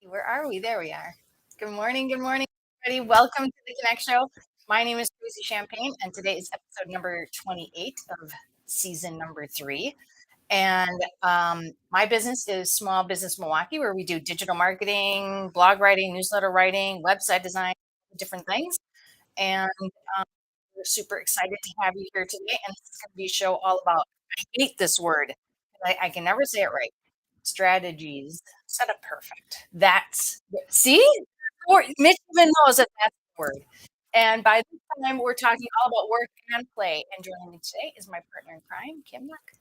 Where are we? There we are. Good morning, everybody. Welcome to the Connect Show. My name is Tracy Champagne, and today is episode number 28 of season number 3. And my business is Small Business Milwaukee, where we do digital marketing, blog writing, newsletter writing, website design, different things. And we're super excited to have you here today. And this is going to be a show all about, I hate this word. I can never say it right. Strategies. Said it perfect. That's see, Mitch even knows that that's the word. And by this time, we're talking all about work and play. And joining me today is my partner in crime, Kim Nuck.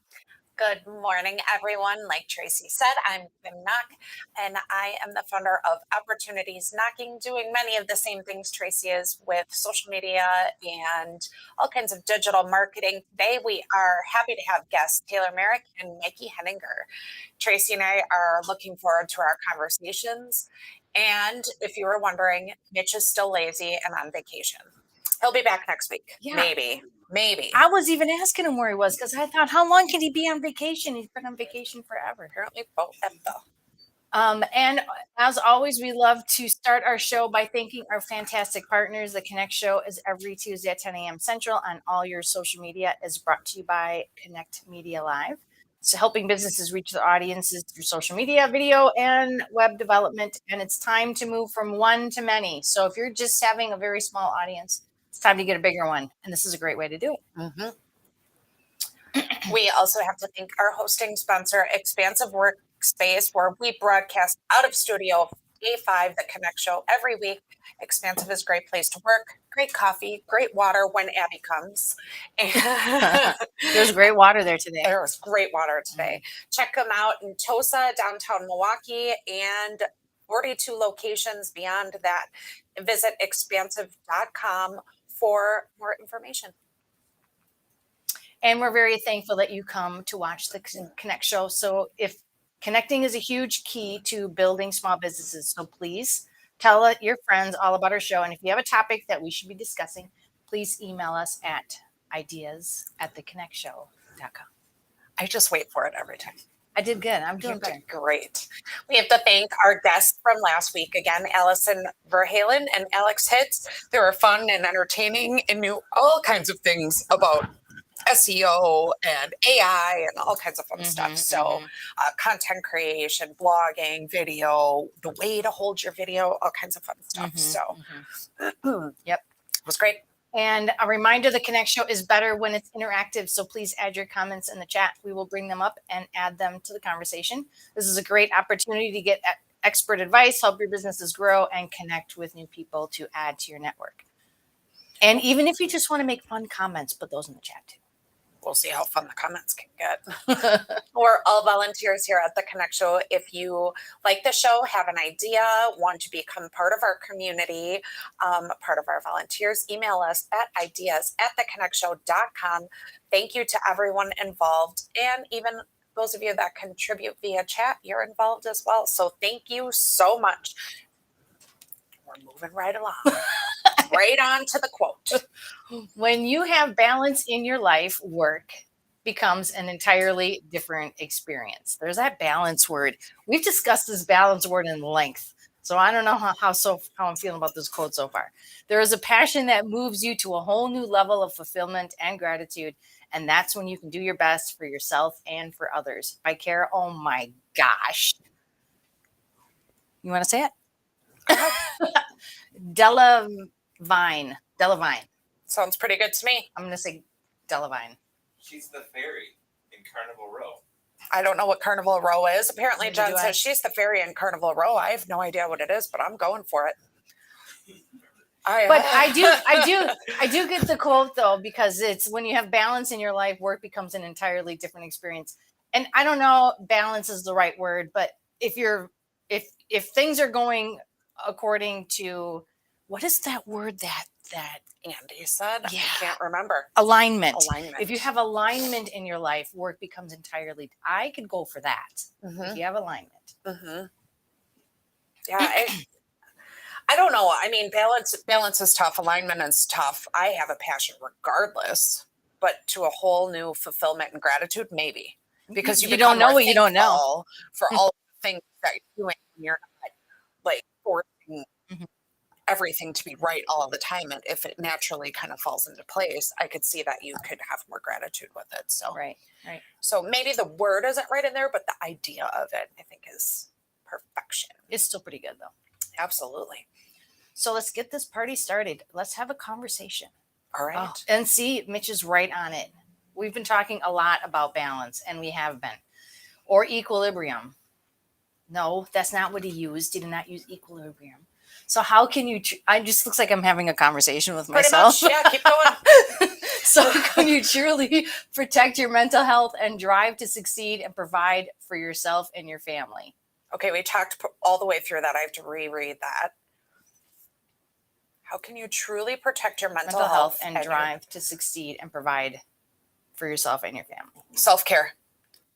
Good morning, everyone. Like Tracy said, I'm Kim Knock, and I am the founder of Opportunities Knocking, doing many of the same things Tracy is with social media and all kinds of digital marketing. Today, we are happy to have guests Taylor Merrick and Mikey Henninger. Tracy and I are looking forward to our conversations. And if you were wondering, Mitch is still lazy and on vacation. He'll be back next week. Yeah. Maybe. I was even asking him where he was because I thought, how long can he be on vacation? He's been on vacation forever. Apparently both of them. And as always, we love to start our show by thanking our fantastic partners. The Connect Show is every Tuesday at 10 a.m. Central on all your social media. Is brought to you by Connect Media Live. So helping businesses reach their audiences through social media, video, and web development. And it's time to move from one to many. So if you're just having a very small audience, it's time to get a bigger one. And this is a great way to do it. Mm-hmm. We also have to thank our hosting sponsor, Expansive Workspace, where we broadcast out of Studio A5, the Connect Show, every week. Expansive is a great place to work, great coffee, great water when Abby comes. There's great water there today. There was great water today. Check them out in Tosa, downtown Milwaukee, and 42 locations beyond that. Visit expansive.com for more information. And we're very thankful that you come to watch the Connect Show. So if connecting is a huge key to building small businesses, so please tell your friends all about our show. And if you have a topic that we should be discussing, please email us at ideas@theconnectshow.com. I just wait for it every time. I did good. I'm doing better. Great. We have to thank our guests from last week again, Allison Verhalen and Alex Hitz. They were fun and entertaining and knew all kinds of things about SEO and AI and all kinds of fun stuff. So content creation, blogging, video, the way to hold your video, all kinds of fun stuff. Yep. It was great. And a reminder, the Connect Show is better when it's interactive. So please add your comments in the chat. We will bring them up and add them to the conversation. This is a great opportunity to get expert advice, help your businesses grow, and connect with new people to add to your network. And even if you just want to make fun comments, put those in the chat too. We'll see how fun the comments can get. We're all volunteers here at the Connect Show. If you like the show, have an idea, want to become part of our community, part of our volunteers, email us at ideas@theconnectshow.com. Thank you to everyone involved, and even those of you that contribute via chat, you're involved as well. So thank you so much. We're moving right along. Right on to the quote. When you have balance in your life, work becomes an entirely different experience. There's that balance word. We've discussed this balance word in length. So I don't know how I'm feeling about this quote so far. There is a passion that moves you to a whole new level of fulfillment and gratitude. And that's when you can do your best for yourself and for others. By Kara. Oh my gosh. You want to say it? Delavine. Sounds pretty good to me. I'm going to say Delavine. She's the fairy in Carnival Row. I don't know what Carnival Row is. Apparently, Jen says she's the fairy in Carnival Row. I have no idea what it is, but I'm going for it. But I do get the quote though, because it's when you have balance in your life, work becomes an entirely different experience. And I don't know, balance is the right word, but if things are going according to, what is that word that Andy said? Yeah. I can't remember. Alignment. If you have alignment in your life, work becomes entirely. I could go for that. If you have alignment. Yeah. I don't know. I mean, balance is tough. Alignment is tough. I have a passion regardless, but to a whole new fulfillment and gratitude, maybe. Because you don't know what you don't know. For all the things that you're doing, you're not like forcing Mhm. everything to be right all the time. And if it naturally kind of falls into place, I could see that you could have more gratitude with it. So, Right. so maybe the word isn't right in there, but the idea of it, I think, is perfection. It's still pretty good though. Absolutely. So let's get this party started. Let's have a conversation. All right. Oh, and see, Mitch is right on it. We've been talking a lot about balance, and we have been, or equilibrium. No, that's not what he used. He did not use equilibrium. So how can you? I just looks like I'm having a conversation with Pretty myself. much. Yeah. Keep going. So can you truly protect your mental health and drive to succeed and provide for yourself and your family? Okay. We talked all the way through that. I have to reread that. How can you truly protect your mental health and drive to succeed and provide for yourself and your family? Self-care.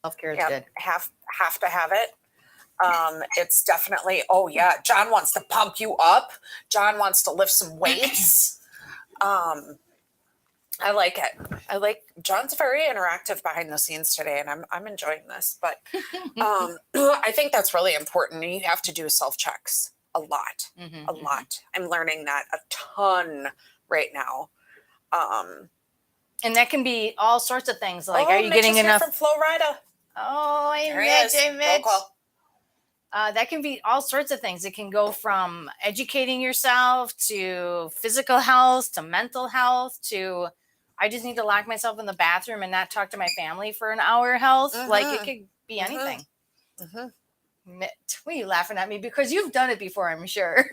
Self-care is Yep. good. Have to have it. It's definitely, oh yeah, John wants to pump you up. John wants to lift some weights. I like it. John's very interactive behind the scenes today, and I'm enjoying this. But I think that's really important. You have to do self-checks a lot. Mhm, A lot. I'm learning that a ton right now. And that can be all sorts of things. Like, are you Mitch getting is here enough? from Florida? Oh, hey, There he Mitch. is. Hey, Roll Mitch. call. That can be all sorts of things. It can go from educating yourself to physical health to mental health to I just need to lock myself in the bathroom and not talk to my family for an hour health. Like it could be anything. Mitch, why are you laughing at me? Because you've done it before, I'm sure.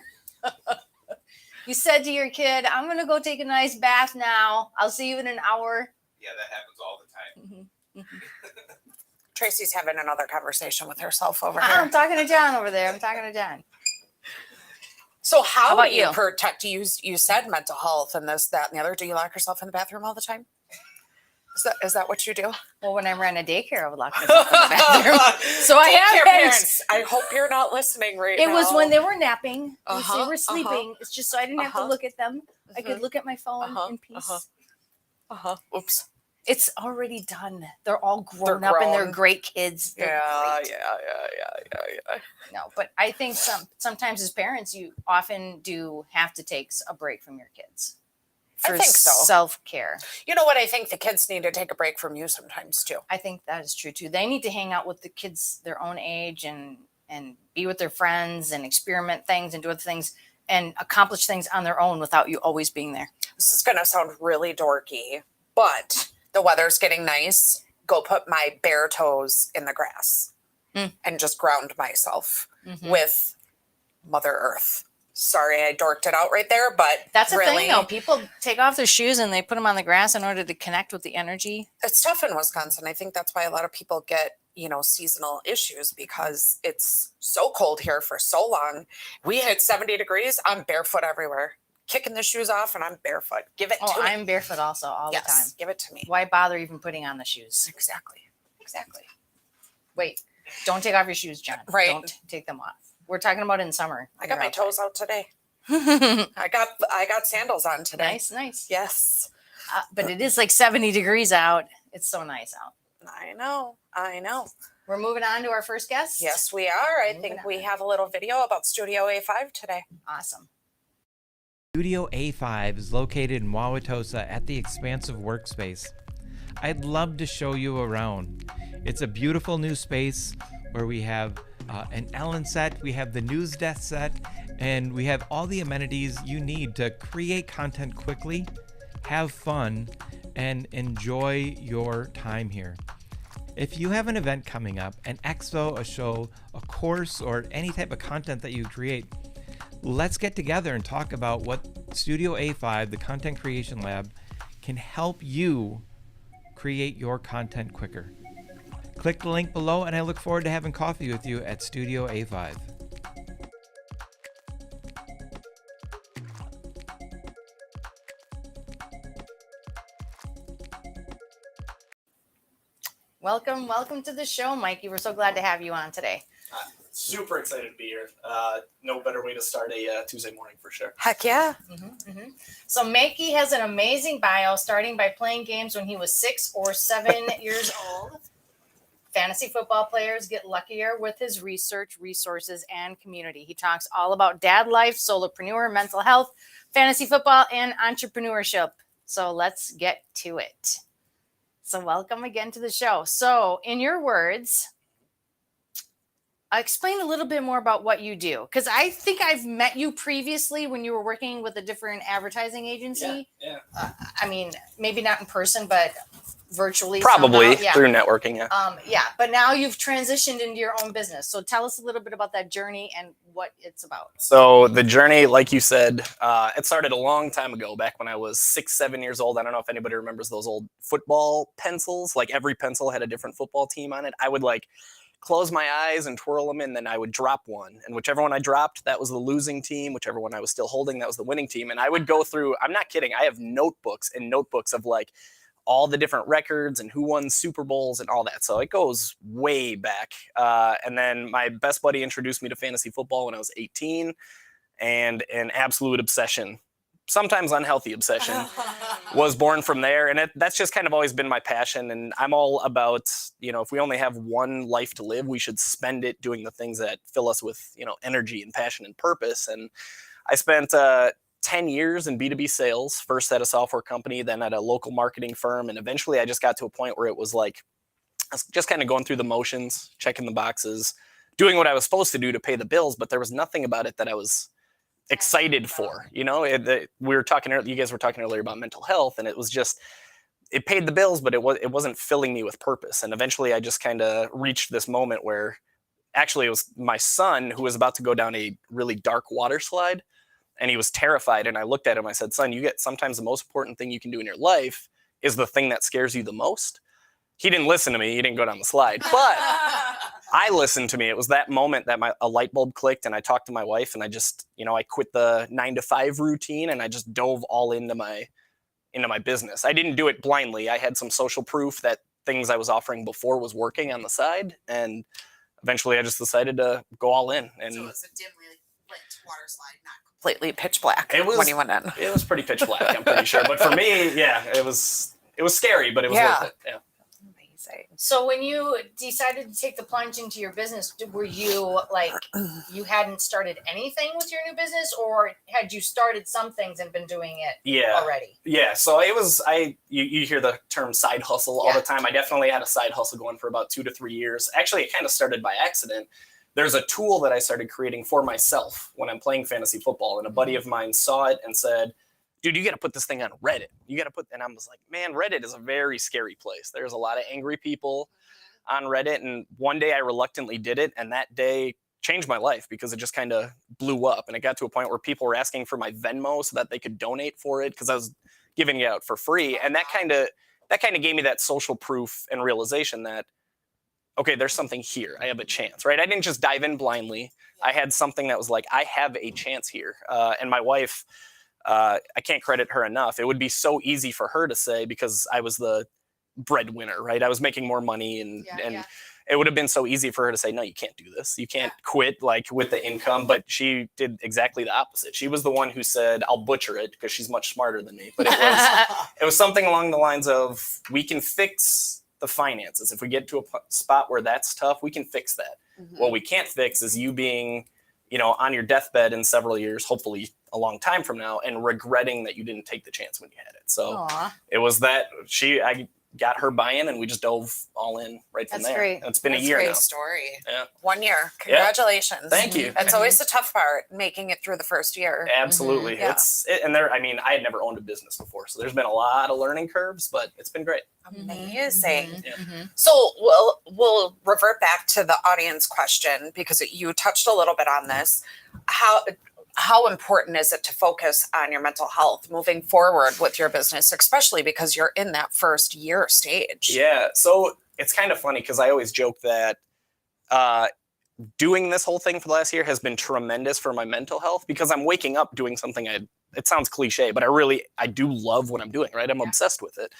You said to your kid, I'm going to go take a nice bath now. I'll see you in an hour. Yeah, that happens all the time. Tracy's having another conversation with herself over I'm here. talking to John over there. I'm talking to John. So how about do you you? protect? You said mental health and this, that, and the other. Do you lock yourself in the bathroom all the time? Is that what you do? Well, when I ran a daycare, I would lock myself in the bathroom. So I Daycare have parents. I hope you're not listening right now. It was when they were napping. Uh-huh, They were sleeping. It's just so I didn't have to look at them. I could look at my phone in peace. Oops. It's already done. They're all grown up and they're grown. great kids. They're great. Yeah. No, but I think sometimes as parents, you often do have to take a break from your kids for I think so. self-care. You know what? I think the kids need to take a break from you sometimes too. I think that is true too. They need to hang out with the kids their own age and be with their friends and experiment things and do other things and accomplish things on their own without you always being there. This is going to sound really dorky, but the weather's getting nice. Go put my bare toes in the grass and just ground myself with Mother Earth. Sorry, I dorked it out right there, but that's the really, thing though. People take off their shoes and they put them on the grass in order to connect with the energy. It's tough in Wisconsin. I think that's why a lot of people get, seasonal issues because it's so cold here for so long. We hit 70 degrees. I'm barefoot everywhere, kicking the shoes off, and I'm barefoot. Give it to me. I'm barefoot also all the time. Give it to me. Why bother even putting on the shoes? Exactly. Wait, don't take off your shoes, John. Right. Don't take them off. We're talking about in summer. I got my toes out today. toes. I got sandals on today. Nice. Yes. But it is like 70 degrees out. It's so nice out. I know. We're moving on to our first guest. Yes, we are. I think we have a little video about Studio A5 today. Awesome. Studio A5 is located in Wauwatosa at the expansive workspace. I'd love to show you around. It's a beautiful new space where we have an Ellen set, we have the news desk set, and we have all the amenities you need to create content quickly, have fun, and enjoy your time here. If you have an event coming up, an expo, a show, a course, or any type of content that you create, let's get together and talk about what Studio A5, the Content Creation Lab, can help you create your content quicker. Click the link below, and I look forward to having coffee with you at Studio A5. Welcome to the show, Mikey. We're so glad to have you on today. Super excited to be here. No better way to start a Tuesday morning for sure. Heck yeah. So Mikey has an amazing bio, starting by playing games when he was 6 or 7 years old. fantasy football players get luckier with his research, resources, and community. He talks all about dad life, solopreneur, mental health, fantasy football, and entrepreneurship. So let's get to it. So welcome again to the show. So in your words, explain a little bit more about what you do, because I think I've met you previously when you were working with a different advertising agency. Yeah. I mean, maybe not in person, but virtually. Probably somehow. Yeah. through networking. Yeah. Yeah, but now you've transitioned into your own business. So tell us a little bit about that journey and what it's about. So the journey, like you said, it started a long time ago, back when I was 6-7 years old. I don't know if anybody remembers those old football pencils. Like every pencil had a different football team on it. I would like close my eyes and twirl them, and then I would drop one. And whichever one I dropped, that was the losing team. Whichever one I was still holding, that was the winning team. And I would go through, I'm not kidding, I have notebooks and notebooks of like all the different records and who won Super Bowls and all that. So it goes way back. And then my best buddy introduced me to fantasy football when I was 18, and an absolute obsession, sometimes unhealthy obsession, was born from there. And that's just kind of always been my passion. And I'm all about, if we only have one life to live, we should spend it doing the things that fill us with, energy and passion and purpose. And I spent 10 years in B2B sales, first at a software company, then at a local marketing firm. And eventually I just got to a point where it was like, I was just kind of going through the motions, checking the boxes, doing what I was supposed to do to pay the bills. But there was nothing about it that I was excited for. We were talking, you guys were talking earlier about mental health, and it was just, it paid the bills, but it wasn't filling me with purpose. And eventually I just kind of reached this moment where actually it was my son who was about to go down a really dark water slide, and he was terrified. And I looked at him, I said, son, sometimes the most important thing you can do in your life is the thing that scares you the most. He didn't listen to me. He didn't go down the slide, but I listened to me. It was that moment that a light bulb clicked, and I talked to my wife, and I just, I quit the 9-to-5 routine, and I just dove all into my business. I didn't do it blindly. I had some social proof that things I was offering before was working on the side. And eventually I just decided to go all in. And so it was a dimly lit water slide, not completely pitch black when you went in. It was pretty pitch black, I'm pretty sure. But for me, yeah, it was scary, but it was worth it. Yeah. So when you decided to take the plunge into your business, were you like, you hadn't started anything with your new business, or had you started some things and been doing it already? Yeah. So it was, you hear the term side hustle all the time. I definitely had a side hustle going for about 2 to 3 years. Actually, it kind of started by accident. There's a tool that I started creating for myself when I'm playing fantasy football. And a buddy of mine saw it and said, dude, you got to put this thing on Reddit. And I was like, man, Reddit is a very scary place. There's a lot of angry people on Reddit. And one day I reluctantly did it. And that day changed my life because it just kind of blew up. And it got to a point where people were asking for my Venmo so that they could donate for it, because I was giving it out for free. And that kind of gave me that social proof and realization that, okay, there's something here. I have a chance, right? I didn't just dive in blindly. I had something that was like, I have a chance here. And my wife, I can't credit her enough. It would be so easy for her to say, because I was the breadwinner, right? I was making more money, and it would have been so easy for her to say, no, you can't do this. You can't quit like with the income. But she did exactly the opposite. She was the one who said, I'll butcher it because she's much smarter than me. But it was something along the lines of, we can fix the finances. If we get to a spot where that's tough, we can fix that. Mm-hmm. What we can't fix is you being, on your deathbed in several years, hopefully a long time from now, and regretting that you didn't take the chance when you had it. So It was that I got her buy-in, and we just dove all in right from there. Great. And it's been a year now. That's a great story. Yeah. 1 year. Congratulations. Yeah. Thank you. That's always the tough part, making it through the first year. Absolutely. Mm-hmm. Yeah. I had never owned a business before, so there's been a lot of learning curves, but it's been great. Amazing. Mm-hmm. Yeah. Mm-hmm. So we'll revert back to the audience question, because you touched a little bit on this. How important is it to focus on your mental health moving forward with your business, especially because you're in that first year stage? Yeah. So it's kind of funny, because I always joke that doing this whole thing for the last year has been tremendous for my mental health, because I'm waking up doing something it sounds cliche, but I do love what I'm doing, right? I'm obsessed with it.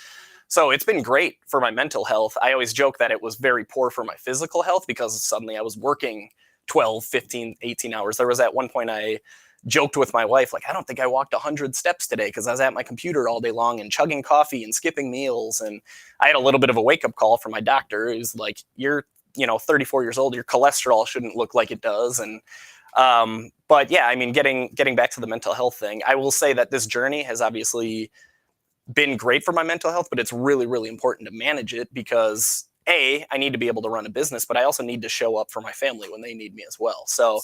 So it's been great for my mental health. I always joke that it was very poor for my physical health, because suddenly I was working 12, 15, 18 hours. There was at one point I joked with my wife, like, I don't think I walked 100 steps today because I was at my computer all day long and chugging coffee and skipping meals. And I had a little bit of a wake-up call from my doctor who's like, you're 34 years old, your cholesterol shouldn't look like it does. And but yeah, I mean, getting back to the mental health thing, I will say that this journey has obviously been great for my mental health, but it's really, really important to manage it because I need to be able to run a business, but I also need to show up for my family when they need me as well. So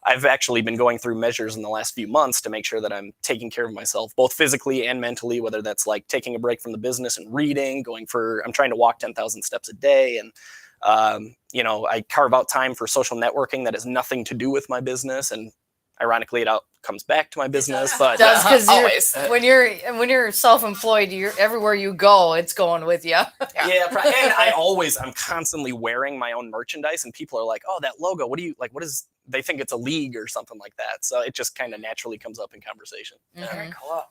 I've actually been going through measures in the last few months to make sure that I'm taking care of myself, both physically and mentally, whether that's like taking a break from the business and reading, I'm trying to walk 10,000 steps a day. And, I carve out time for social networking that has nothing to do with my business. And ironically, it comes back to my business, but Does because Always. when you're self-employed, you're everywhere you go, it's going with you. yeah. And I'm constantly wearing my own merchandise, and people are like, "Oh, that logo. What is?" They think it's a league or something like that. So it just kind of naturally comes up in conversation. Very cool.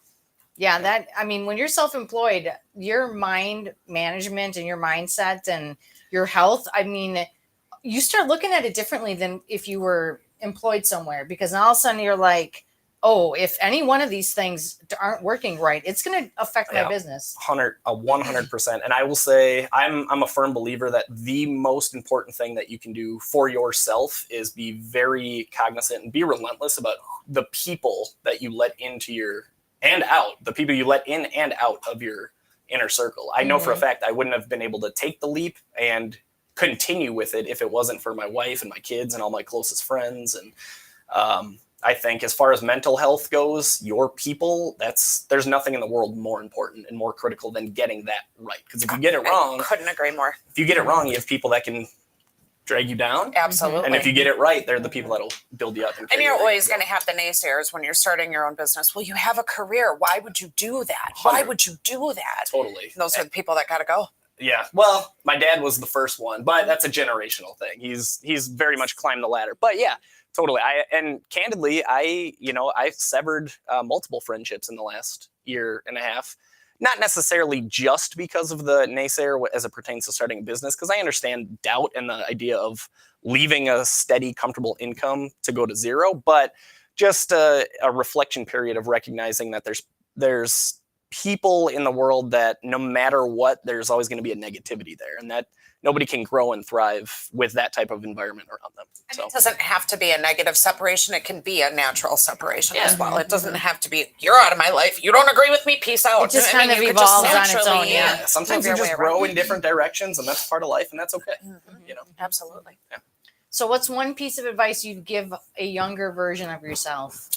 Yeah, when you're self-employed, your mind management and your mindset and your health, I mean, you start looking at it differently than if you were employed somewhere, because all of a sudden you're like, oh, if any one of these things aren't working right, it's going to affect my business. 100%. And I will say, I'm a firm believer that the most important thing that you can do for yourself is be very cognizant and be relentless about the people that you let into the people you let in and out of your inner circle. I know for a fact I wouldn't have been able to take the leap and continue with it if it wasn't for my wife and my kids and all my closest friends. And I think as far as mental health goes, your people, there's nothing in the world more important and more critical than getting that right. Because if you get it wrong, I couldn't agree more. if you get it wrong, you have people that can drag you down. Absolutely. And if you get it right, they're the people that'll build you up. And you're always going to have the naysayers when you're starting your own business. Well, you have a career. Why would you do that? Why would you do that? Totally. And those are the people that got to go. Yeah. Well, my dad was the first one, but that's a generational thing. He's very much climbed the ladder. But yeah, totally. Candidly, I've severed multiple friendships in the last year and a half. Not necessarily just because of the naysayer as it pertains to starting a business, because I understand doubt and the idea of leaving a steady, comfortable income to go to zero, but just a reflection period of recognizing that there's people in the world that no matter what, there's always going to be a negativity there, and that nobody can grow and thrive with that type of environment around them. And it doesn't have to be a negative separation. It can be a natural separation as well. It doesn't have to be, you're out of my life. You don't agree with me. Peace out. It just kind of evolves on its own. Yeah. Sometimes you just grow in different directions, and that's part of life, and that's okay. Absolutely. Yeah. So what's one piece of advice you'd give a younger version of yourself?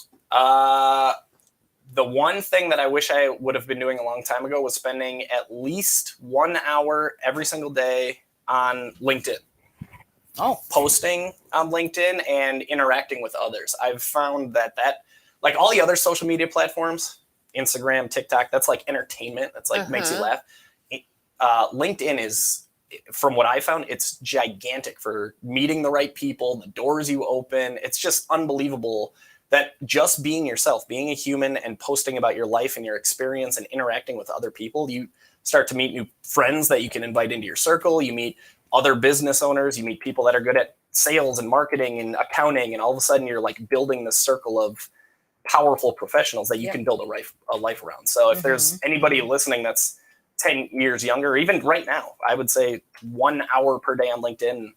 The one thing that I wish I would have been doing a long time ago was spending at least 1 hour every single day on LinkedIn. Posting on LinkedIn and interacting with others. I've found that like all the other social media platforms, Instagram, TikTok, that's like entertainment. That's like makes you laugh. LinkedIn is, from what I found, it's gigantic for meeting the right people, the doors you open. It's just unbelievable that just being yourself, being a human and posting about your life and your experience and interacting with other people, you start to meet new friends that you can invite into your circle. You meet other business owners, you meet people that are good at sales and marketing and accounting, and all of a sudden you're like building this circle of powerful professionals that you can build a life around. So if there's anybody listening that's 10 years younger, or even right now, I would say 1 hour per day on LinkedIn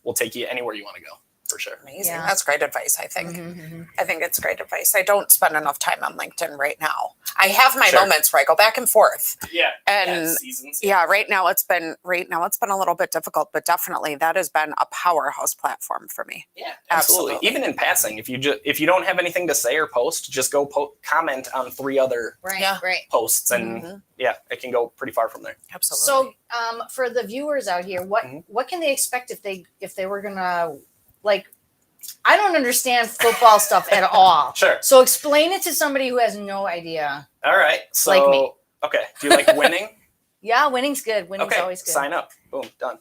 will take you anywhere you want to go. For sure. Amazing. Yeah. That's great advice, I think. I think it's great advice. I don't spend enough time on LinkedIn right now. I have my moments where I go back and forth. Yeah. And seasons. right now it's been a little bit difficult, but definitely that has been a powerhouse platform for me. Yeah, absolutely. Even in passing, if you don't have anything to say or post, just go comment on 3 other posts, and it can go pretty far from there. Absolutely. So for the viewers out here, what can they expect if they were gonna, like, I don't understand football stuff at all. Sure. So explain it to somebody who has no idea. All right. So, like me. Okay. Do you like winning? Yeah, winning's good. Winning's always good. Sign up. Boom. Done.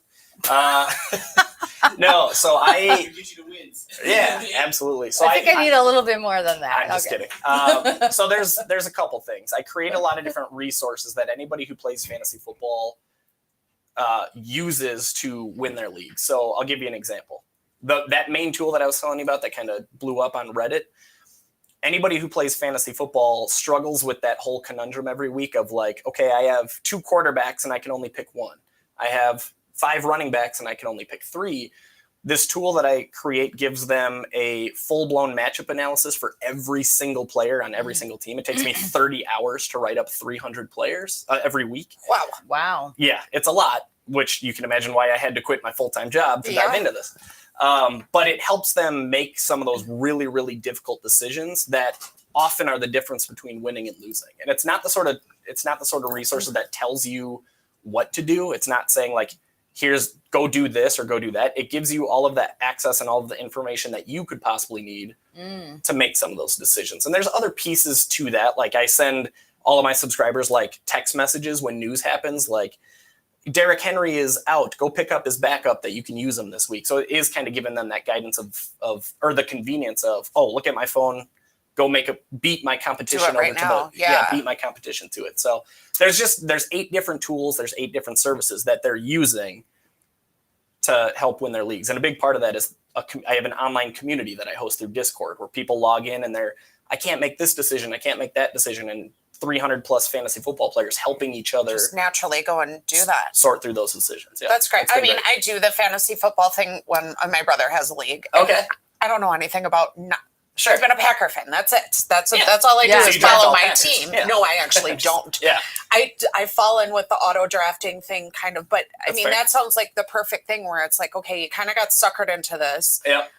No. So I get you the wins. Yeah, absolutely. So I think I need a little bit more than that. I'm just kidding. So there's a couple things. I create a lot of different resources that anybody who plays fantasy football uses to win their league. So I'll give you an example. That main tool that I was telling you about that kind of blew up on Reddit, anybody who plays fantasy football struggles with that whole conundrum every week of like, okay, I have 2 quarterbacks and I can only pick 1. I have 5 running backs and I can only pick 3. This tool that I create gives them a full-blown matchup analysis for every single player on every single team. It takes me 30 hours to write up 300 players every week. Wow. Yeah, it's a lot, which you can imagine why I had to quit my full-time job to dive into this. But it helps them make some of those really, really difficult decisions that often are the difference between winning and losing. And it's not the sort of resources that tells you what to do. It's not saying like, here's go do this or go do that. It gives you all of that access and all of the information that you could possibly need to make some of those decisions. And there's other pieces to that. Like I send all of my subscribers like text messages when news happens, like Derrick Henry is out, go pick up his backup that you can use him this week. So it is kind of giving them that guidance of or the convenience of, oh, look at my phone, go beat my competition right over now. to the beat my competition to it. So there's 8 different tools, there's 8 different services that they're using to help win their leagues. And a big part of that is I have an online community that I host through Discord where people log in and I can't make this decision, I can't make that decision, and 300 plus fantasy football players helping each other just naturally go and do that. Sort through those decisions. Yeah, That's great. it's been I mean, I do the fantasy football thing when my brother has a league. Okay. I don't know anything about. Sure. I've been a Packer fan. That's it. That's all I do So is you draft follow all my Packers. team. Yeah. No, I actually don't. Yeah. I fall in with the auto drafting thing kind of, but I That's mean, fair. that sounds like the perfect thing where it's like, okay, you kind of got suckered into this. Yep.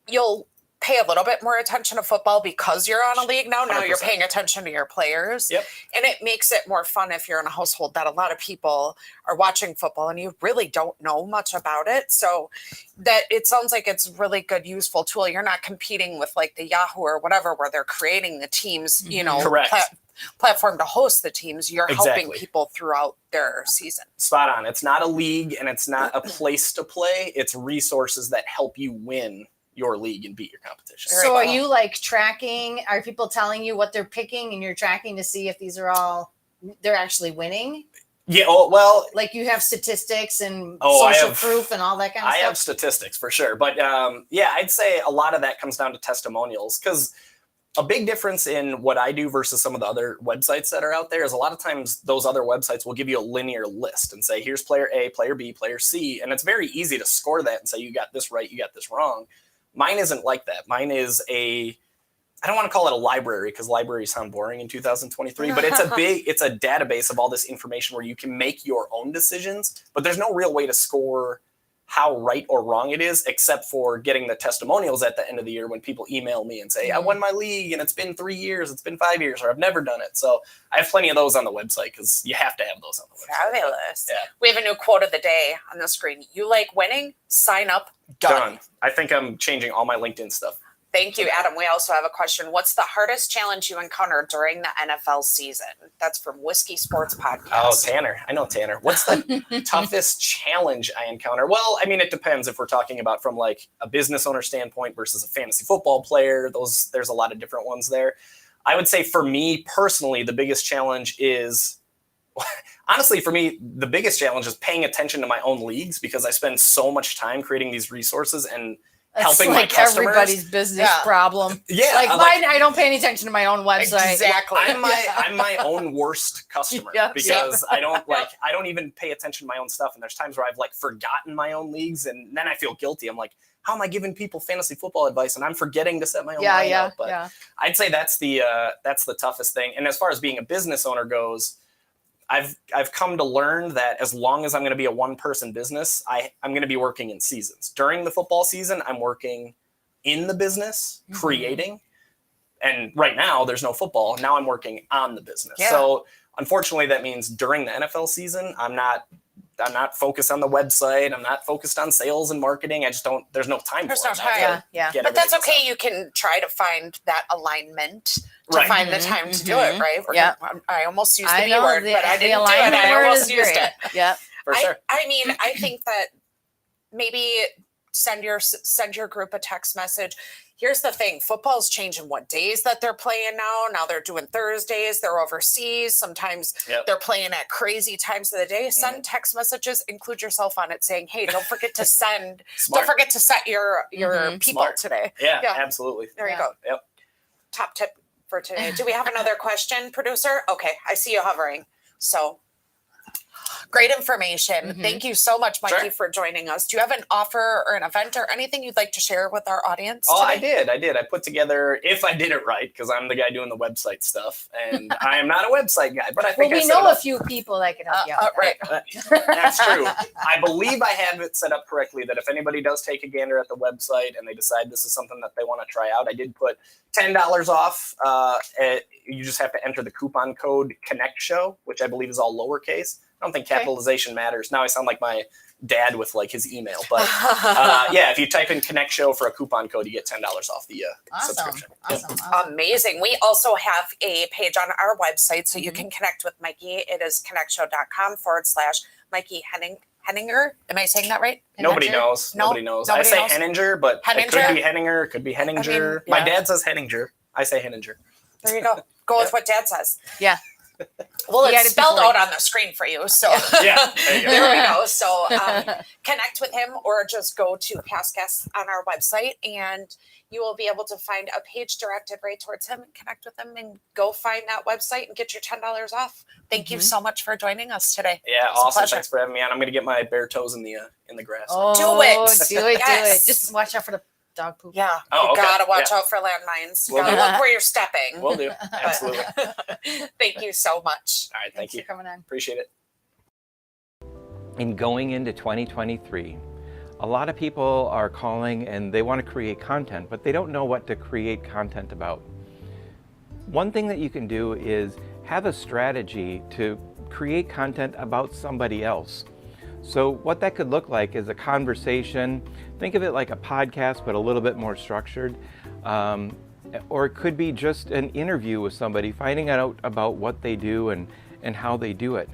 You'll pay a little bit more attention to football because you're on a league now. Now you're 100%. paying attention to your players. Yep. And it makes it more fun if you're in a household that a lot of people are watching football and you really don't know much about it. So that it sounds like it's a really good, useful tool. You're not competing with like the Yahoo or whatever, where they're creating the teams, you know, Correct. platform to host the teams. You're helping Exactly. people throughout their season. Spot on. It's not a league and it's not a place to play. It's resources that help you win your league and beat your competition. Very So are cool. you like tracking? Are people telling you what they're picking and you're tracking to see if these are all they're actually winning? Yeah. Oh, well, Like you have statistics and I social have- proof and all that kind of I stuff? have statistics for sure. But yeah, I'd say a lot of that comes down to testimonials because a big difference in what I do versus some of the other websites that are out there is a lot of times those other websites will give you a linear list and say, here's player A, player B, player C. And it's very easy to score that and say, you got this right, you got this wrong. Mine isn't like that. Mine is I don't want to call it a library because libraries sound boring in 2023, but it's a database of all this information where you can make your own decisions, but there's no real way to score how right or wrong it is, except for getting the testimonials at the end of the year when people email me and say, I won my league and it's been 3 years, it's been 5 years, or I've never done it. So I have plenty of those on the website because you have to have those on the website. Fabulous. Yeah. We have a new quote of the day on the screen. You like winning? Sign up. Done. I think I'm changing all my LinkedIn stuff. Thank you, Adam. We also have a question. What's the hardest challenge you encountered during the NFL season? That's from Whiskey Sports Podcast. Oh, Tanner. I know Tanner. What's the toughest challenge I encounter? Well, I mean, it depends if we're talking about from like a business owner standpoint versus a fantasy football player. There's a lot of different ones there. I would say for me personally, the biggest challenge is, honestly, for me, the biggest challenge is paying attention to my own leagues because I spend so much time creating these resources and That's helping my like customers. everybody's business Yeah. problem. Yeah. Like I'm mine, I don't pay any attention to my own website. Exactly. I'm my own worst customer Yeah. because I don't even pay attention to my own stuff. And there's times where I've like forgotten my own leagues and then I feel guilty. I'm like, how am I giving people fantasy football advice and I'm forgetting to set my own lineup? But I'd say that's the toughest thing. And as far as being a business owner goes, I've come to learn that as long as I'm going to be a one-person business, I'm going to be working in seasons. During the football season, I'm working in the business, creating. And right now, there's no football. Now I'm working on the business. Yeah. So unfortunately, that means during the NFL season, I'm not focused on the website. I'm not focused on sales and marketing. There's no time There's for no it. I have time. to Yeah. get But that's everything okay. set. You can try to find that alignment to Right. find the time to do it, right? Yeah. I almost used the I B know word, but I the didn't do it. alignment I word almost is used great. it. Yeah. For sure. I mean, I think that maybe send your group a text message. Here's the thing: football's changing what days that they're playing now. Now they're doing Thursdays. They're overseas. Sometimes Yep. they're playing at crazy times of the day. Send text messages. Include yourself on it, saying, "Hey, don't forget to Smart. don't forget to set your people Smart. today." Yeah, Yeah. absolutely. There Yeah. you go. Yep. top tip for today. Do we have another question, producer? Okay, I see you hovering. So great information. Mhm. Thank you so much, Mikey, Sure. for joining us. Do you have an offer or an event or anything you'd like to share with our audience Oh, I today? did. I put together, if I did it right, because I'm the guy doing the website stuff, and I am not a website guy, but I Well, think I we set know it a up. few people that can help you out. Right. That's true. I believe I have it set up correctly that if anybody does take a gander at the website and they decide this is something that they want to try out, I did put $10 off. You just have to enter the coupon code Connect Show, which I believe is all lowercase. I don't think Okay. capitalization matters. Now I sound like my dad with like his email, but yeah, if you type in Connect Show for a coupon code, you get $10 off the Awesome. subscription. Awesome. Amazing. We also have a page on our website so you Mm-hmm. can connect with Mikey. It is connectshow.com/Mikey Henninger. Am I saying that right? Nobody Henninger? knows. No, Nobody knows. nobody I say knows. Henninger, but it Henninger? could be Henninger, could be Henninger. yeah. My dad says Henninger. I say Henninger. There you go. Go with what Dad says. Yeah. Well, You got it's it spelled before out on the screen for you. So Yeah, there you go. there we go. So connect with him or just go to past guests on our website and you will be able to find a page directed right towards him and connect with him and go find that website and get your $10 off. Thank you Mhm. so much for joining us today. Yeah, It's a awesome. pleasure. Thanks for having me on. I'm gonna get my bare toes in the grass. Oh, Do it. Do it. Yes. Just watch out for the dog poop. Yeah. Oh, you okay. gotta watch out for landmines. You Will gotta do. look where you're stepping. Will do. Absolutely. All Thank you so much. right, thank Thanks you. for coming on. Appreciate it. In going into 2023, a lot of people are calling and they want to create content, but they don't know what to create content about. One thing that you can do is have a strategy to create content about somebody else. So what that could look like is a conversation. Think of it like a podcast, but a little bit more structured. Or it could be just an interview with somebody, finding out about what they do and how they do it.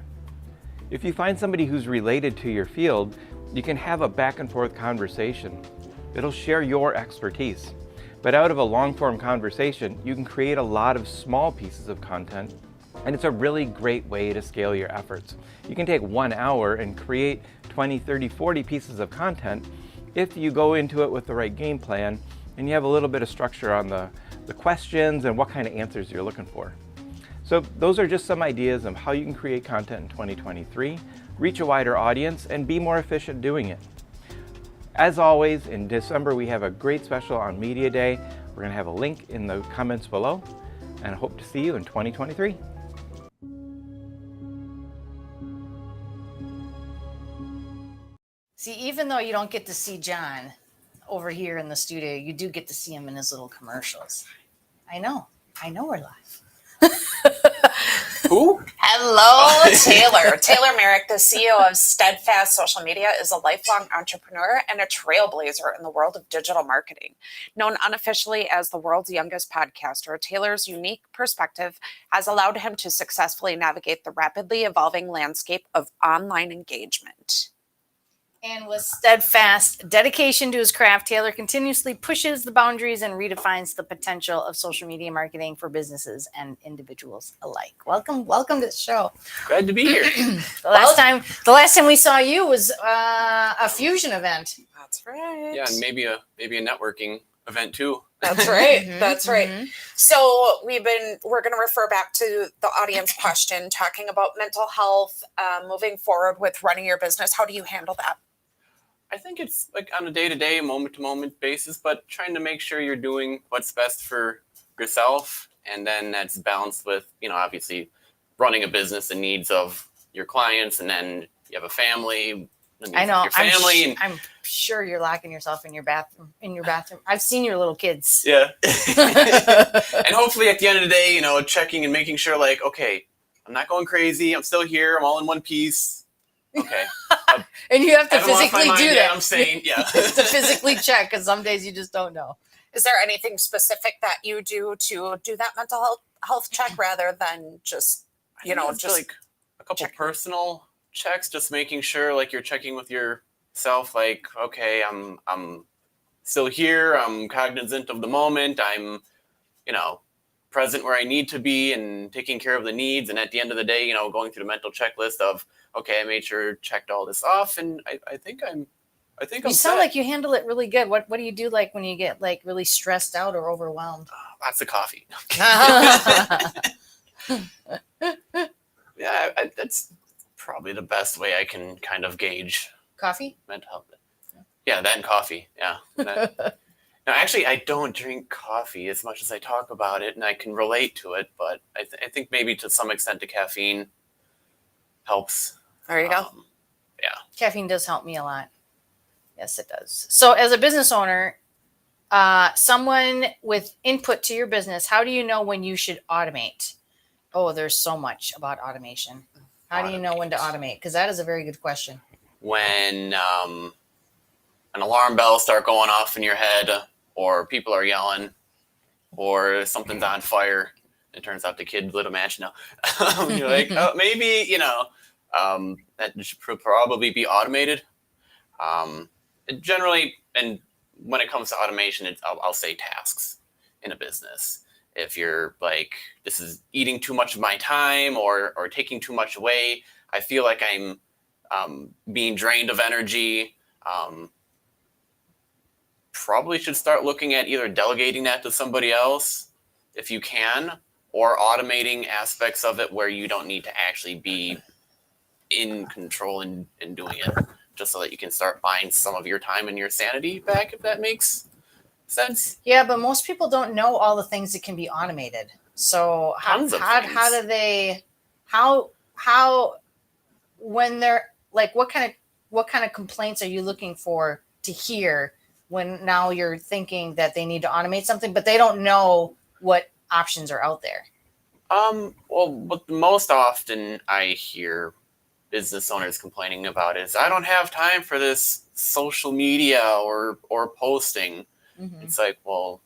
If you find somebody who's related to your field, you can have a back and forth conversation. It'll share your expertise. But out of a long form conversation, you can create a lot of small pieces of content, and it's a really great way to scale your efforts. You can take 1 hour and create 20, 30, 40 pieces of content if you go into it with the right game plan and you have a little bit of structure on the questions and what kind of answers you're looking for. So those are just some ideas of how you can create content in 2023, reach a wider audience, and be more efficient doing it. As always, in December, we have a great special on Media Day. We're going to have a link in the comments below, and I hope to see you in 2023. See, even though you don't get to see John over here in the studio, you do get to see him in his little commercials. I know we're live. Who? Hello, Taylor. Taylor Merrick, the CEO of Steadfast Social Media, is a lifelong entrepreneur and a trailblazer in the world of digital marketing. Known unofficially as the world's youngest podcaster, Taylor's unique perspective has allowed him to successfully navigate the rapidly evolving landscape of online engagement. And with steadfast dedication to his craft, Taylor continuously pushes the boundaries and redefines the potential of social media marketing for businesses and individuals alike. Welcome to the show. Glad to be here. The last time we saw you was a fusion event. That's right. Yeah, and maybe a networking event too. That's right. Mhm, That's right. mhm. So we're going to refer back to the audience question, talking about mental health, moving forward with running your business. How do you handle that? I think it's like on a day-to-day, moment-to-moment basis, but trying to make sure you're doing what's best for yourself, and then that's balanced with, obviously running a business, the needs of your clients, and then you have a family. The needs I know. of your family. I'm sure you're locking yourself in your bathroom. I've seen your little kids. Yeah. And hopefully at the end of the day, checking and making sure like, okay, I'm not going crazy. I'm still here. I'm all in one piece. Okay. And you have to Haven't lost my physically mind do yet, that. I'm saying, yeah. You have to physically check because some days you just don't know. Is there anything specific that you do to do that mental health check rather than just, I think it's just like a couple check. personal checks, just making sure like you're checking with yourself, like, okay, I'm still here. I'm cognizant of the moment. I'm, present where I need to be and taking care of the needs. And at the end of the day, going through the mental checklist of, okay, I made sure checked all this off, and I think I'm I think You I'm sound set. like you handle it really good. What do you do like when you get like really stressed out or overwhelmed? Lots of coffee. That's probably the best way I can kind of gauge Coffee? mental health. Yeah, that and coffee. Yeah. No, actually, I don't drink coffee as much as I talk about it, and I can relate to it. But I think maybe to some extent the caffeine helps. There you go. Caffeine does help me a lot. Yes, it does. So, as a business owner, someone with input to your business, how do you know when you should automate? Oh, there's so much about automation. How do you know when to automate? Because that is a very good question. When an alarm bells start going off in your head, or people are yelling, or something's on fire. It turns out the kid lit a match now. You're like, oh, maybe, that should probably be automated. Generally, and when it comes to automation, I'll say tasks in a business. If you're like, this is eating too much of my time or taking too much away, I feel like I'm being drained of energy. Probably should start looking at either delegating that to somebody else if you can, or automating aspects of it where you don't need to actually be in control and doing it, just so that you can start buying some of your time and your sanity back, if that makes sense. Yeah, but most people don't know all the things that can be automated. So how Tons of how things. do they when they're like what kind of complaints are you looking for to hear when now you're thinking that they need to automate something, but they don't know what options are out there? Well, what most often I hear business owners complaining about is, I don't have time for this social media or posting. Mm-hmm. It's like, well,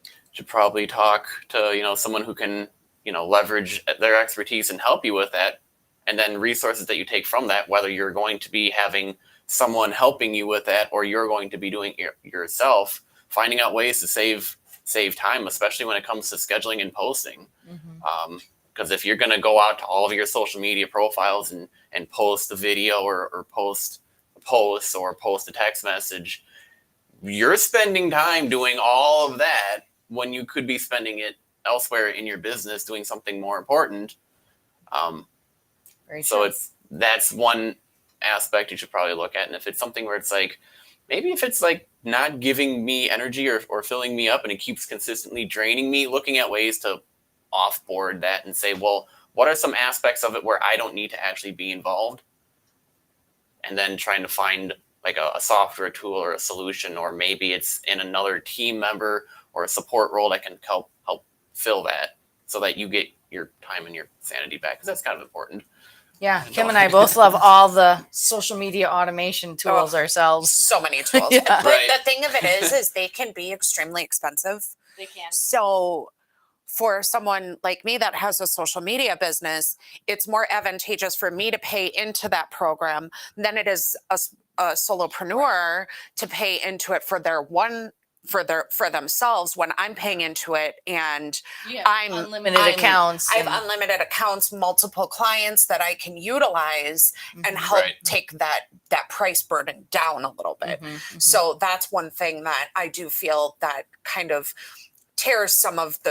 you should probably talk to someone who can leverage their expertise and help you with that, and then resources that you take from that, whether you're going to be having someone helping you with that or you're going to be doing it yourself, finding out ways to save time, especially when it comes to scheduling and posting. Mm-hmm. Because if you're going to go out to all of your social media profiles and post a video or post a post or post a text message, you're spending time doing all of that when you could be spending it elsewhere in your business doing something more important. Very So true. that's one aspect you should probably look at. And if it's something where it's like, maybe if it's like not giving me energy or filling me up and it keeps consistently draining me, looking at ways to offboard that and say, well, what are some aspects of it where I don't need to actually be involved? And then trying to find like a software tool or a solution, or maybe it's in another team member or a support role that can help fill that, so that you get your time and your sanity back, because that's kind of important. Yeah, Kim and I both love all the social media automation tools ourselves. So many tools. Yeah. But Right. the thing of it is they can be extremely expensive. They can. So for someone like me that has a social media business, it's more advantageous for me to pay into that program than it is a solopreneur to pay into it for themselves when I'm paying into it, and I'm unlimited accounts. I have unlimited accounts, multiple clients that I can utilize and help Right. take that price burden down a little bit. So that's one thing that I do feel that kind of tears some of the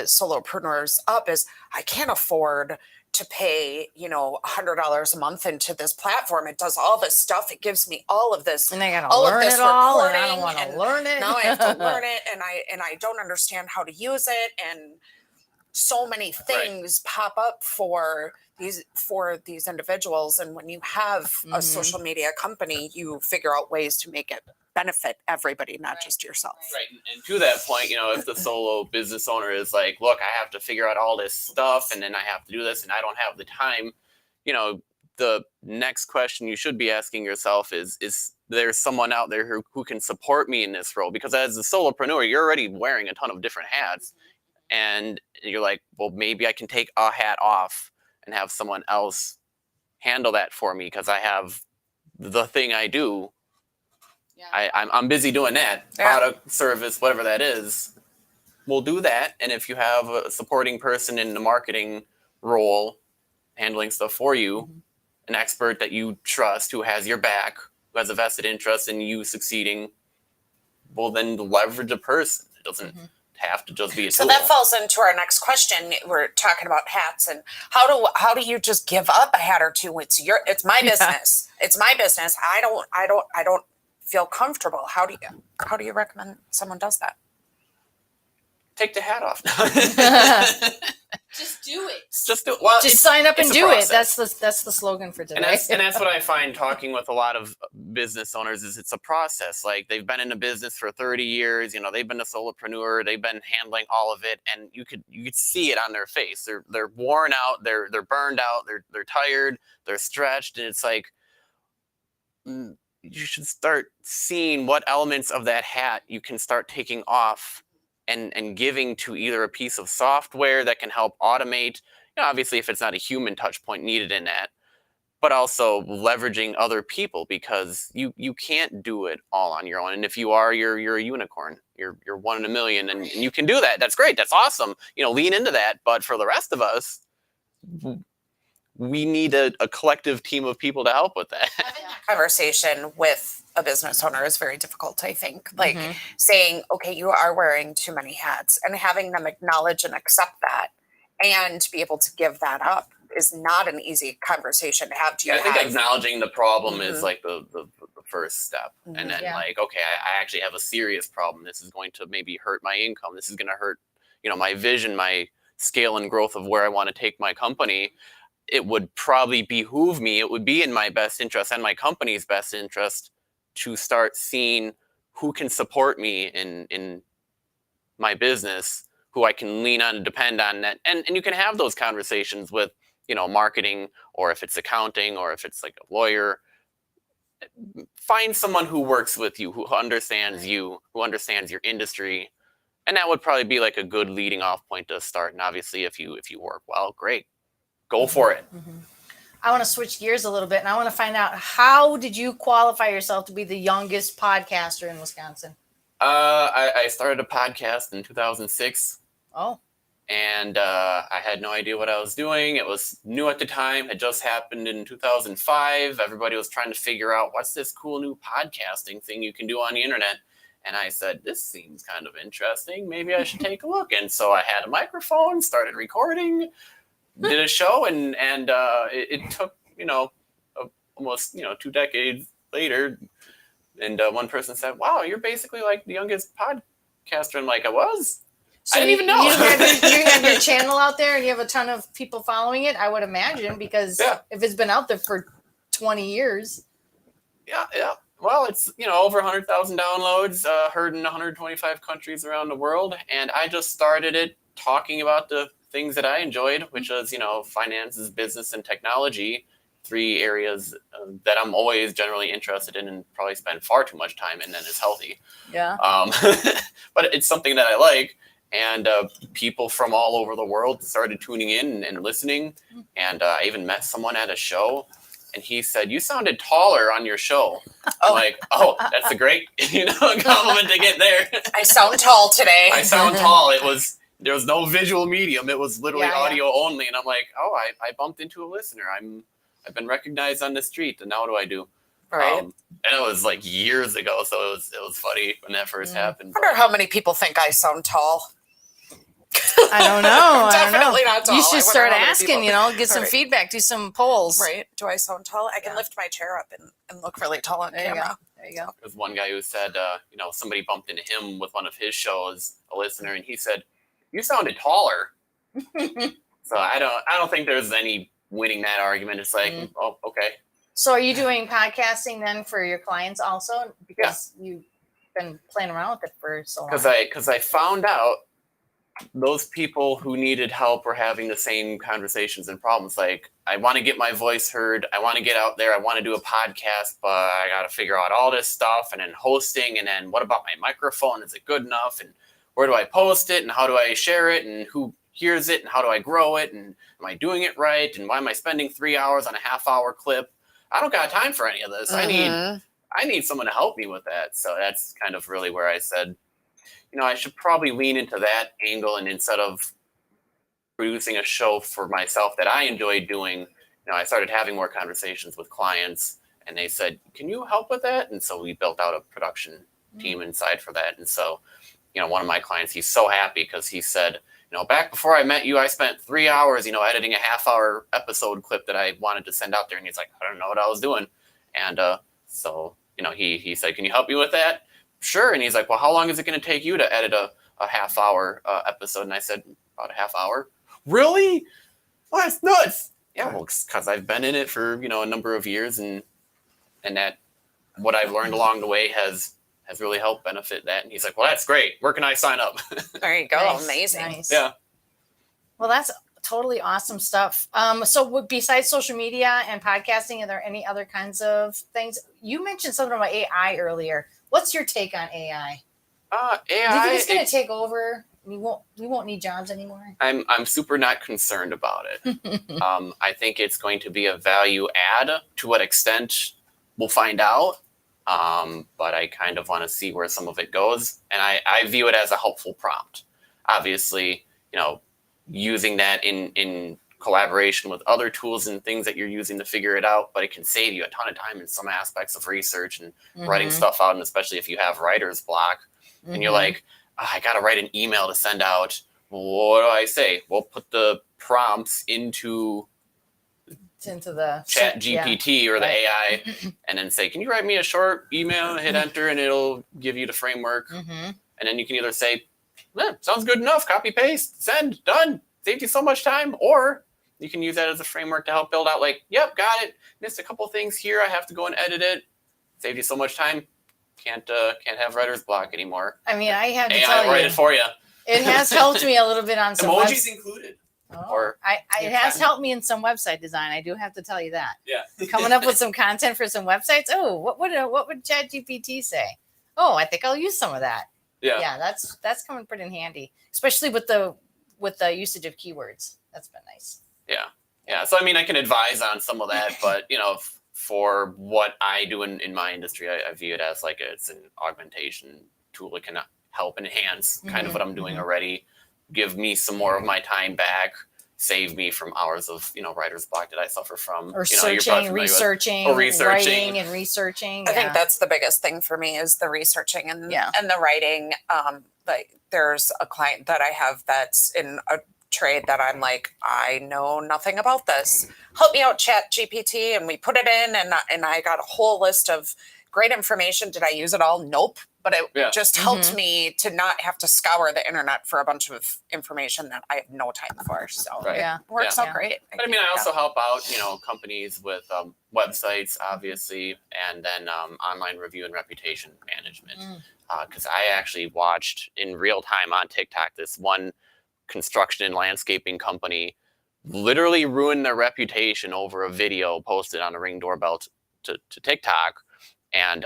solopreneurs up, is I can't afford to pay, $100 a month into this platform. It does all this stuff. It gives me all of this. And I gotta all of learn this it all, and I don't reporting, want to and learn it. now I have to learn it, and I don't understand how to use it, and so many things pop up for these individuals. And when you have a social media company, you figure out ways to make it benefit everybody, not just yourself. Right. And to that point, if the solo business owner is like, look, I have to figure out all this stuff and then I have to do this and I don't have the time, the next question you should be asking yourself is there someone out there who can support me in this role? Because as a solopreneur, you're already wearing a ton of different hats. And you're like, well, maybe I can take a hat off and have someone else handle that for me because I have the thing I do. Yeah. I'm busy doing that product, service, whatever that is. We'll do that. And if you have a supporting person in the marketing role handling stuff for you, an expert that you trust who has your back, who has a vested interest in you succeeding will then leverage a person. It doesn't have to just be a So tool. that falls into our next question. We're talking about hats, and how do you just give up a hat or two? It's my business. It's my business. I don't feel comfortable. How do you recommend someone does that? Take the hat off. Just do it. Just do it. Well, Just sign up and it's a do it. process. That's the slogan for today. And that's what I find talking with a lot of business owners is it's a process. Like they've been in a business for 30 years, they've been a solopreneur, they've been handling all of it, and you could see it on their face. They're worn out, they're burned out, they're tired, they're stretched, and it's like you should start seeing what elements of that hat you can start taking off and giving to either a piece of software that can help automate, obviously if it's not a human touch point needed in that, but also leveraging other people because you can't do it all on your own. And if you are, you're a unicorn. You're one in a million and you can do that. That's great. That's awesome. Lean into that. But for the rest of us, we need a collective team of people to help with that. Having that conversation with a business owner is very difficult, I think. Like saying, okay, you are wearing too many hats, and having them acknowledge and accept that and be able to give that up is not an easy conversation to have. I think acknowledging the problem is like the first step. And then like, okay, I actually have a serious problem. This is going to maybe hurt my income. This is going to hurt, my vision, my scale and growth of where I want to take my company. It would probably behoove me. It would be in my best interest and my company's best interest to start seeing who can support me in my business, who I can lean on and depend on that. And you can have those conversations with, marketing, or if it's accounting, or if it's like a lawyer. Find someone who works with you, who understands you, who understands your industry. And that would probably be like a good leading off point to start. And obviously if you work well, great. Go for it. I want to switch gears a little bit, and I want to find out, how did you qualify yourself to be the youngest podcaster in Wisconsin? I started a podcast in 2006. Oh. And I had no idea what I was doing. It was new at the time. It just happened in 2005. Everybody was trying to figure out what's this cool new podcasting thing you can do on the internet. And I said, this seems kind of interesting. Maybe I should take a look. And so I had a microphone, started recording, did a show, and it took, almost, 2 decades later. And one person said, wow, you're basically like the youngest podcaster. I'm like, I was? So I didn't even know. You have your channel out there and you have a ton of people following it, I would imagine, because if it's been out there for 20 years. Yeah. Well, it's, over 100,000 downloads, heard in 125 countries around the world. And I just started it talking about the things that I enjoyed, which was, finances, business, and technology. 3 areas that I'm always generally interested in and probably spend far too much time in, and is healthy. Yeah. But it's something that I like. And people from all over the world started tuning in and listening. And I even met someone at a show, and he said, you sounded taller on your show. I'm like, oh, that's a great compliment to get there. I sound tall today. I sound tall. There was no visual medium. It was literally Yeah. audio only. And I'm like, oh, I bumped into a listener. I've been recognized on the street, and now what do I do? Right. And it was like years ago, so it was funny when that first happened. I wonder how many people think I sound tall. I don't know. Definitely not tall. You I should wonder start how many asking, people- get some Right. feedback, do some polls. Right? Do I sound tall? I can lift my chair up and look really tall on There you camera. go. There you go. There was one guy who said, somebody bumped into him with one of his shows, a listener, and he said, you sounded taller. So I don't think there's any winning that argument. It's like, oh, okay. So are you doing podcasting then for your clients also? Because you've been playing around with it for so long. Because I found out those people who needed help were having the same conversations and problems. Like, I want to get my voice heard. I want to get out there. I want to do a podcast, but I got to figure out all this stuff, and then hosting. And then what about my microphone? Is it good enough? And where do I post it? And how do I share it? And who hears it? And how do I grow it? And am I doing it right? And why am I spending 3 hours on a half-hour clip? I don't got time for any of this. I need someone to help me with that. So that's kind of really where I said, I should probably lean into that angle, and instead of producing a show for myself that I enjoyed doing, I started having more conversations with clients and they said, "Can you help with that?" And so we built out a production team inside for that. And so, one of my clients, he's so happy because he said, back before I met you, I spent 3 hours, editing a half-hour episode clip that I wanted to send out there. And he's like, I don't know what I was doing. And so, he said, "Can you help me with that?" Sure. And he's like, "Well, how long is it going to take you to edit a half-hour episode?" And I said, "About a half hour." "Really? Well, that's nuts." Yeah, well, because I've been in it for, a number of years, and that what I've learned along the way has really helped benefit that. And he's like, "Well, that's great. Where can I sign up?" There you go. Nice, Amazing. nice. Yeah. Well, that's totally awesome stuff. So besides social media and podcasting, are there any other kinds of things? You mentioned something about AI earlier. What's your take on AI? AI. Do you think it's going to take over? We won't need jobs anymore. I'm super not concerned about it. I think it's going to be a value add. To what extent, we'll find out. But I kind of want to see where some of it goes. And I view it as a helpful prompt. Obviously, using that in collaboration with other tools and things that you're using to figure it out, but it can save you a ton of time in some aspects of research and writing stuff out. And especially if you have writer's block and you're like, I got to write an email to send out. What do I say? Well, put the prompts into the Chat GPT or the Right. AI and then say, "Can you write me a short email?" Hit enter and it'll give you the framework. And then you can either say, "Sounds good enough, copy, paste, send, done. Saved you so much time." Or you can use that as a framework to help build out like, "Yep, got it. Missed a couple things here. I have to go and edit it. Saved you so much time. Can't have writer's block anymore. I mean, I have to AI tell will write you, it for you." it has helped me a little bit on some Emojis included. Or it has helped me in some website design. I do have to tell you that. yeah. Coming up with some content for some websites. Oh, what would ChatGPT say? Oh, I think I'll use some of that. Yeah. Yeah, that's coming pretty in handy, especially with the usage of keywords. That's been nice. Yeah. So, I mean, I can advise on some of that, but, for what I do in my industry, I view it as like it's an augmentation tool. It can help enhance kind of what I'm doing already, give me some more of my time back, save me from hours of, writer's block that I suffer from. Or you're probably searching, familiar with. researching, Or researching. writing and researching. I think that's the biggest thing for me is the researching and Yeah. and the writing. Like there's a client that I have that's in a trade that I'm like, I know nothing about this. Help me out, Chat GPT, and we put it in, and I got a whole list of great information. Did I use it all? Nope. But it just helped me to not have to scour the internet for a bunch of information that I have no time for. So Right. Yeah. it works Yeah. out great. But I mean, I also help out, companies with websites, obviously, and then online review and reputation management. Because I actually watched in real time on TikTok this one construction and landscaping company literally ruin their reputation over a video posted on a Ring doorbell to TikTok, and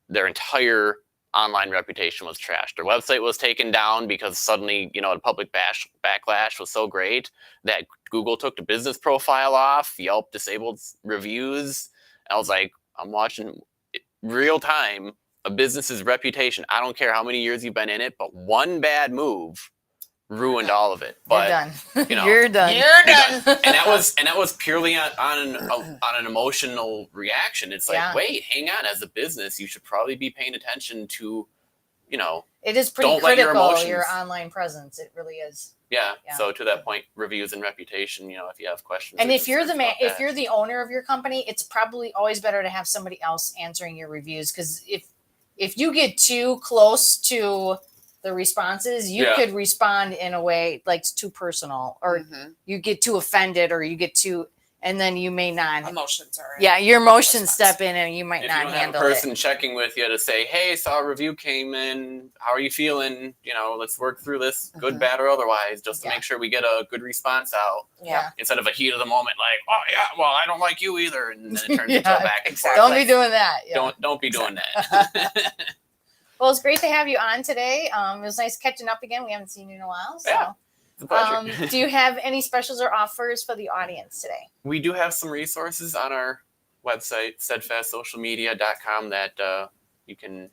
their entire online reputation was trashed. Their website was taken down because suddenly, the public backlash was so great that Google took the business profile off, Yelp disabled reviews. And I was like, I'm watching real time a business's reputation. I don't care how many years you've been in it, but one bad move ruined all of it. But You're done. you know, You're done. You're done. and that was purely on an emotional reaction. It's like, Yeah. wait, hang on. As a business, you should probably be paying attention to, It is pretty Don't let your critical, emotions- your online presence. It really is. yeah. Yeah. So to that point, reviews and reputation. If you have questions, And or if you're the concerns man, about if that. you're the owner of your company, it's probably always better to have somebody else answering your reviews, because if you get too close to the responses, you Yeah. could respond in a way like it's too personal, or you get too offended, or you get too, and then you may not. Emotions are. Yeah, your emotions response. step in, and you might if not you don't have a handle person it. checking with you to say, hey, saw a review came in, how are you feeling? Let's work through this, good, bad, or otherwise, just to Yeah. make sure we get a good response out. Yeah. Instead of a heat of the moment, like, oh yeah, well, I don't like you either, and then it turns into Yeah, a back and forth. exactly. Don't be doing that. Yeah. Don't be doing that. Well, it's great to have you on today. It was nice catching up again. We haven't seen you in a while. So, Yeah, it's a pleasure. do you have any specials or offers for the audience today? We do have some resources on our website, steadfastsocialmedia.com, that you can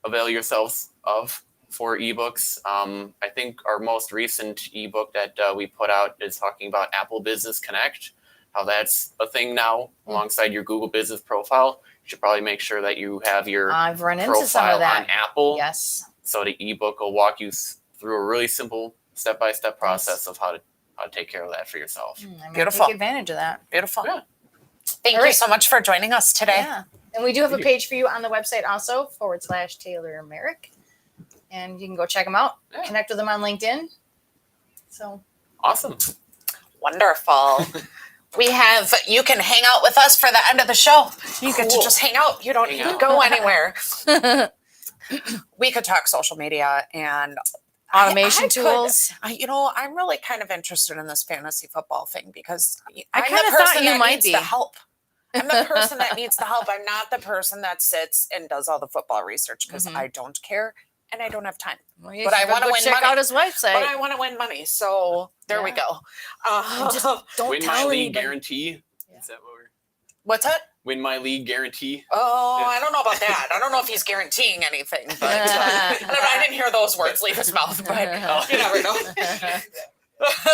avail yourselves of for ebooks. I think our most recent ebook that we put out is talking about Apple Business Connect, how that's a thing now alongside your Google Business profile. You should probably make sure that you have your I've run into some profile of that. on Apple. Yes. So the ebook will walk you through a really simple step-by-step process of how to take care of that for yourself. I might Beautiful. Take advantage of that. Beautiful. Yeah. Thank All you right. so much for joining us today. Yeah. And we do have a Thank you. page for you on the website also, /Taylor Merrick. And you can go check them out, Yeah. connect with them on LinkedIn. So Awesome. Wonderful. You can hang out with us for the end of the show. You get to Cool. just hang out. You don't Hang need to out. go anywhere. We could talk social media and automation I could- tools. I'm really kind of interested in this fantasy football thing because I I'm kinda the thought person you that might needs be. the help. I'm the person that needs the help. I'm not the person that sits and does all the football research because Mhm. I don't care and I don't have time. Well, you But I should go wanna win check money. out his website. But I want to win money, so there we Yeah. go. Just don't Win tell my league anybody. guarantee. Yeah. Is that what we're? What's that? Win my league guarantee. Oh, Yeah. I don't know about that. I don't know if he's guaranteeing anything, but I didn't hear those words leave his mouth. But you never know.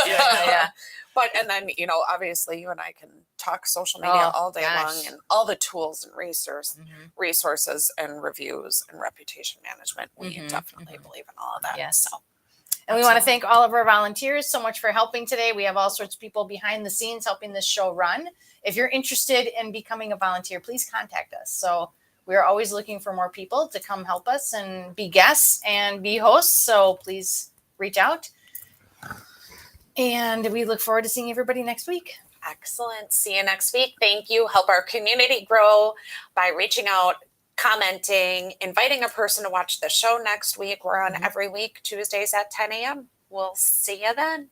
Yeah. But and then obviously you and I can talk social media Oh, all day long gosh. and all the tools and Mhm. resources and reviews and reputation management. We Mhm, definitely believe in all of that. Yes. So And we want to Absolutely. thank all of our volunteers so much for helping today. We have all sorts of people behind the scenes helping this show run. If you're interested in becoming a volunteer, please contact us. So we're always looking for more people to come help us and be guests and be hosts. So please reach out. And we look forward to seeing everybody next week. excellent. See you next week. Thank you. Help our community grow by reaching out, commenting, inviting a person to watch the show next week. We're on every week, Tuesdays at 10 a.m. We'll see you then.